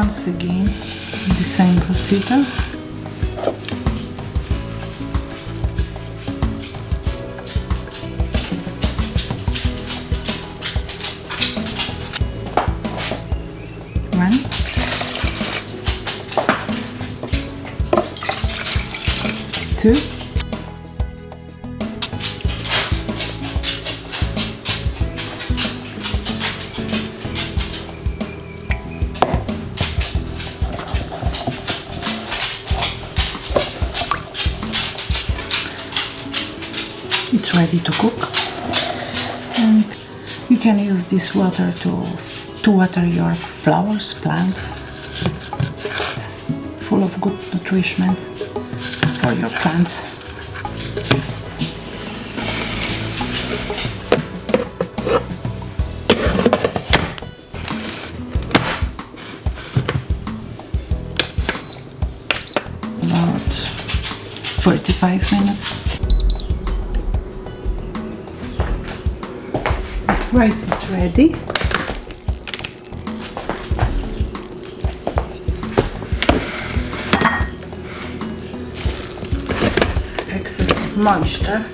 once again the same procedure. One, two, it's ready to cook, and you can use this water to water your flowers, plants. It's full of good nutrition for your plants. About 45 minutes. Rice is ready. Excess of moisture.